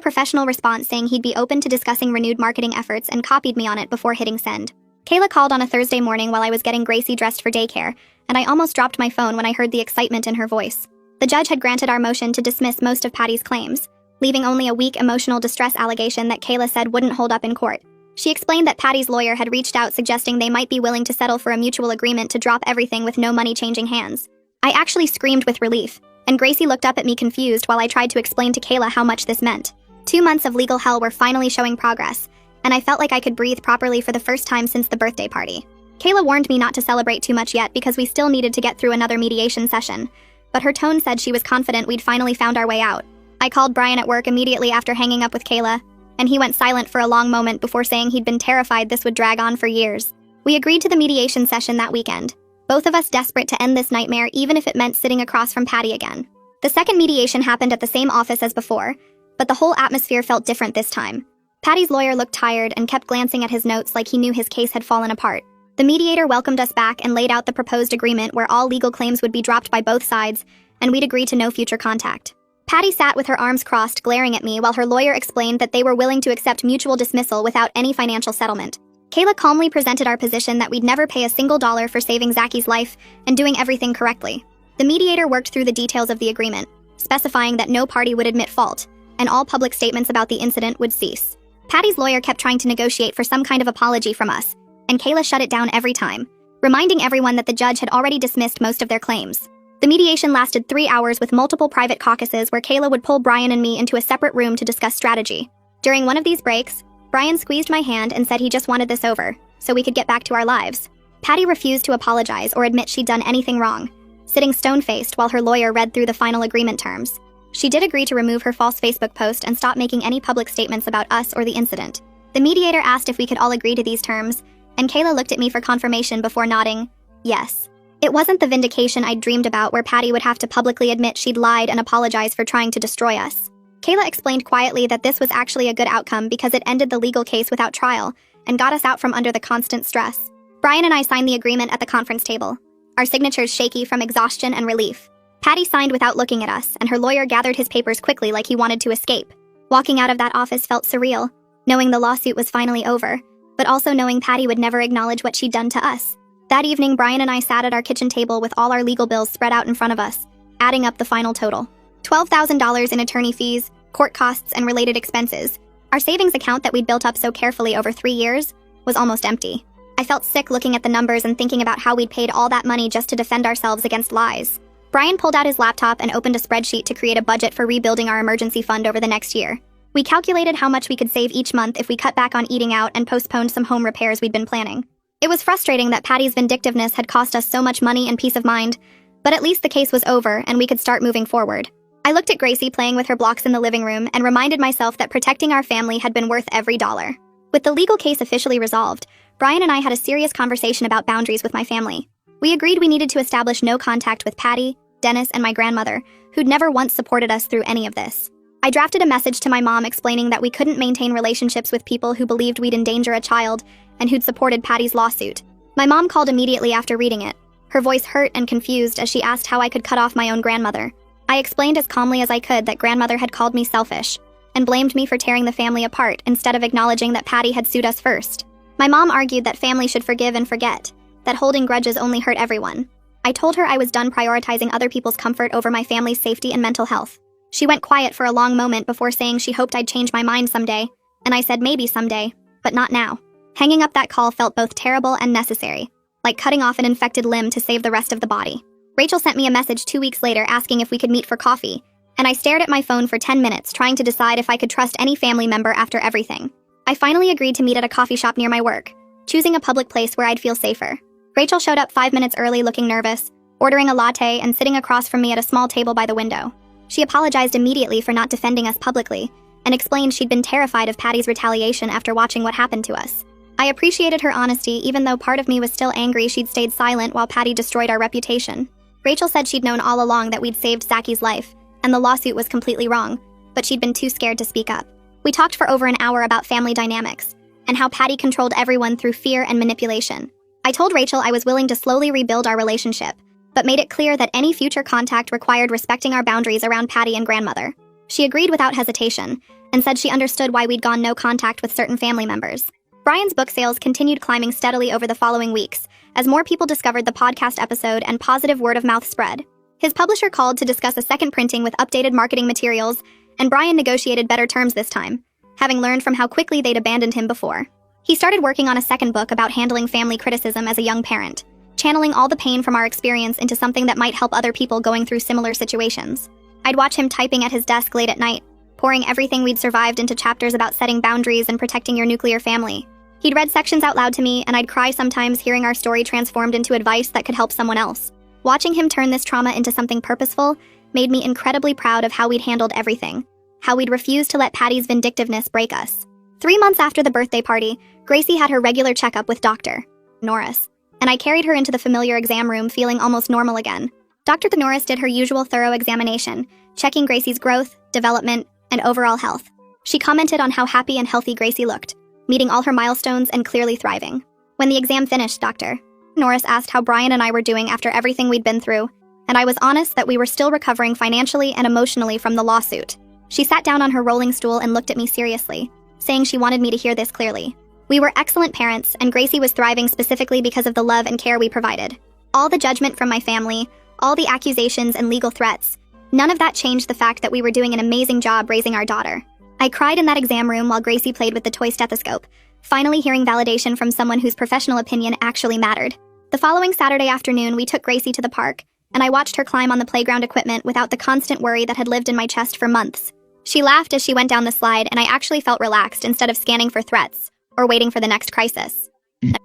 professional response saying he'd be open to discussing renewed marketing efforts and copied me on it before hitting send. Kayla called on a Thursday morning while I was getting Gracie dressed for daycare, and I almost dropped my phone when I heard the excitement in her voice. The judge had granted our motion to dismiss most of Patty's claims, leaving only a weak emotional distress allegation that Kayla said wouldn't hold up in court. She explained that Patty's lawyer had reached out suggesting they might be willing to settle for a mutual agreement to drop everything with no money changing hands. I actually screamed with relief, and Gracie looked up at me confused while I tried to explain to Kayla how much this meant. 2 months of legal hell were finally showing progress, and I felt like I could breathe properly for the first time since the birthday party. Kayla warned me not to celebrate too much yet because we still needed to get through another mediation session, but her tone said she was confident we'd finally found our way out. I called Brian at work immediately after hanging up with Kayla, and he went silent for a long moment before saying he'd been terrified this would drag on for years. We agreed to the mediation session that weekend, both of us desperate to end this nightmare even if it meant sitting across from Patty again. The second mediation happened at the same office as before, but the whole atmosphere felt different this time. Patty's lawyer looked tired and kept glancing at his notes like he knew his case had fallen apart. The mediator welcomed us back and laid out the proposed agreement where all legal claims would be dropped by both sides, and we'd agree to no future contact. Patty sat with her arms crossed, glaring at me while her lawyer explained that they were willing to accept mutual dismissal without any financial settlement. Kayla calmly presented our position that we'd never pay a single dollar for saving Zacky's life and doing everything correctly. The mediator worked through the details of the agreement, specifying that no party would admit fault, and all public statements about the incident would cease. Patty's lawyer kept trying to negotiate for some kind of apology from us, and Kayla shut it down every time, reminding everyone that the judge had already dismissed most of their claims. The mediation lasted 3 hours with multiple private caucuses where Kayla would pull Brian and me into a separate room to discuss strategy. During one of these breaks, Brian squeezed my hand and said he just wanted this over, so we could get back to our lives. Patty refused to apologize or admit she'd done anything wrong, sitting stone-faced while her lawyer read through the final agreement terms. She did agree to remove her false Facebook post and stop making any public statements about us or the incident. The mediator asked if we could all agree to these terms, and Kayla looked at me for confirmation before nodding, yes. It wasn't the vindication I'd dreamed about where Patty would have to publicly admit she'd lied and apologize for trying to destroy us. Kayla explained quietly that this was actually a good outcome because it ended the legal case without trial and got us out from under the constant stress. Brian and I signed the agreement at the conference table, our signatures shaky from exhaustion and relief. Patty signed without looking at us, and her lawyer gathered his papers quickly like he wanted to escape. Walking out of that office felt surreal, knowing the lawsuit was finally over, but also knowing Patty would never acknowledge what she'd done to us. That evening, Brian and I sat at our kitchen table with all our legal bills spread out in front of us, adding up the final total. $12,000 in attorney fees, court costs, and related expenses. Our savings account that we'd built up so carefully over 3 years was almost empty. I felt sick looking at the numbers and thinking about how we'd paid all that money just to defend ourselves against lies. Brian pulled out his laptop and opened a spreadsheet to create a budget for rebuilding our emergency fund over the next year. We calculated how much we could save each month if we cut back on eating out and postponed some home repairs we'd been planning. It was frustrating that Patty's vindictiveness had cost us so much money and peace of mind, but at least the case was over and we could start moving forward. I looked at Gracie playing with her blocks in the living room and reminded myself that protecting our family had been worth every dollar. With the legal case officially resolved, Brian and I had a serious conversation about boundaries with my family. We agreed we needed to establish no contact with Patty, Dennis, and my grandmother, who'd never once supported us through any of this. I drafted a message to my mom explaining that we couldn't maintain relationships with people who believed we'd endanger a child and who'd supported Patty's lawsuit. My mom called immediately after reading it, her voice hurt and confused as she asked how I could cut off my own grandmother. I explained as calmly as I could that grandmother had called me selfish and blamed me for tearing the family apart instead of acknowledging that Patty had sued us first. My mom argued that family should forgive and forget, that holding grudges only hurt everyone. I told her I was done prioritizing other people's comfort over my family's safety and mental health. She went quiet for a long moment before saying she hoped I'd change my mind someday, and I said maybe someday, but not now. Hanging up that call felt both terrible and necessary, like cutting off an infected limb to save the rest of the body. Rachel sent me a message 2 weeks later asking if we could meet for coffee, and I stared at my phone for 10 minutes trying to decide if I could trust any family member after everything. I finally agreed to meet at a coffee shop near my work, choosing a public place where I'd feel safer. Rachel showed up 5 minutes early looking nervous, ordering a latte and sitting across from me at a small table by the window. She apologized immediately for not defending us publicly, and explained she'd been terrified of Patty's retaliation after watching what happened to us. I appreciated her honesty even though part of me was still angry she'd stayed silent while Patty destroyed our reputation. Rachel said she'd known all along that we'd saved Zacky's life, and the lawsuit was completely wrong, but she'd been too scared to speak up. We talked for over an hour about family dynamics, and how Patty controlled everyone through fear and manipulation. I told Rachel I was willing to slowly rebuild our relationship, but made it clear that any future contact required respecting our boundaries around Patty and grandmother. She agreed without hesitation, and said she understood why we'd gone no contact with certain family members. Brian's book sales continued climbing steadily over the following weeks, as more people discovered the podcast episode and positive word-of-mouth spread. His publisher called to discuss a second printing with updated marketing materials, and Brian negotiated better terms this time, having learned from how quickly they'd abandoned him before. He started working on a second book about handling family criticism as a young parent, channeling all the pain from our experience into something that might help other people going through similar situations. I'd watch him typing at his desk late at night, pouring everything we'd survived into chapters about setting boundaries and protecting your nuclear family. He'd read sections out loud to me, and I'd cry sometimes hearing our story transformed into advice that could help someone else. Watching him turn this trauma into something purposeful made me incredibly proud of how we'd handled everything, how we'd refused to let Patty's vindictiveness break us. 3 months after the birthday party, Gracie had her regular checkup with Dr. Norris, and I carried her into the familiar exam room feeling almost normal again. Dr. Norris did her usual thorough examination, checking Gracie's growth, development, and overall health. She commented on how happy and healthy Gracie looked, meeting all her milestones and clearly thriving. When the exam finished, Dr. Norris asked how Brian and I were doing after everything we'd been through, and I was honest that we were still recovering financially and emotionally from the lawsuit. She sat down on her rolling stool and looked at me seriously, saying she wanted me to hear this clearly. We were excellent parents, and Gracie was thriving specifically because of the love and care we provided. All the judgment from my family, all the accusations and legal threats, none of that changed the fact that we were doing an amazing job raising our daughter. I cried in that exam room while Gracie played with the toy stethoscope, finally hearing validation from someone whose professional opinion actually mattered. The following Saturday afternoon, we took Gracie to the park, and I watched her climb on the playground equipment without the constant worry that had lived in my chest for months. She laughed as she went down the slide, and I actually felt relaxed instead of scanning for threats or waiting for the next crisis.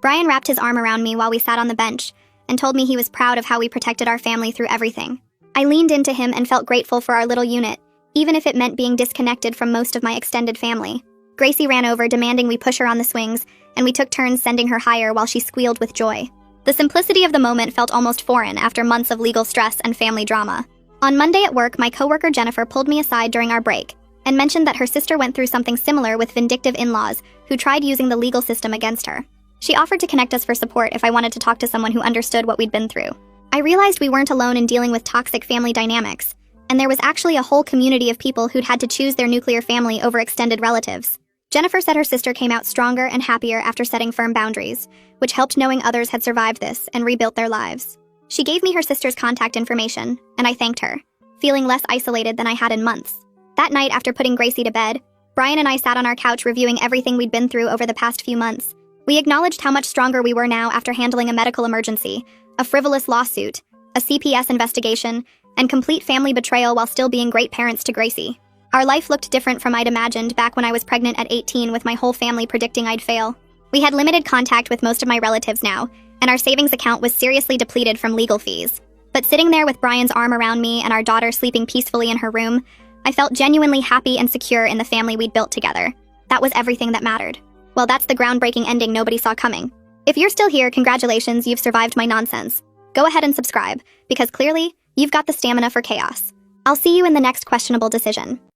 Brian wrapped his arm around me while we sat on the bench and told me he was proud of how we protected our family through everything. I leaned into him and felt grateful for our little unit, even if it meant being disconnected from most of my extended family. Gracie ran over, demanding we push her on the swings, and we took turns sending her higher while she squealed with joy. The simplicity of the moment felt almost foreign after months of legal stress and family drama. On Monday at work, my coworker Jennifer pulled me aside during our break and mentioned that her sister went through something similar with vindictive in-laws who tried using the legal system against her. She offered to connect us for support if I wanted to talk to someone who understood what we'd been through. I realized we weren't alone in dealing with toxic family dynamics, and there was actually a whole community of people who'd had to choose their nuclear family over extended relatives. Jennifer said her sister came out stronger and happier after setting firm boundaries, which helped knowing others had survived this and rebuilt their lives. She gave me her sister's contact information, and I thanked her, feeling less isolated than I had in months. That night, after putting Gracie to bed, Brian and I sat on our couch reviewing everything we'd been through over the past few months. We acknowledged how much stronger we were now after handling a medical emergency, a frivolous lawsuit, a CPS investigation, and complete family betrayal while still being great parents to Gracie. Our life looked different from I'd imagined back when I was pregnant at 18 with my whole family predicting I'd fail. We had limited contact with most of my relatives now, and our savings account was seriously depleted from legal fees. But sitting there with Brian's arm around me and our daughter sleeping peacefully in her room, I felt genuinely happy and secure in the family we'd built together. That was everything that mattered. Well, that's the groundbreaking ending nobody saw coming. If you're still here, congratulations, you've survived my nonsense. Go ahead and subscribe, because clearly, you've got the stamina for chaos. I'll see you in the next questionable decision.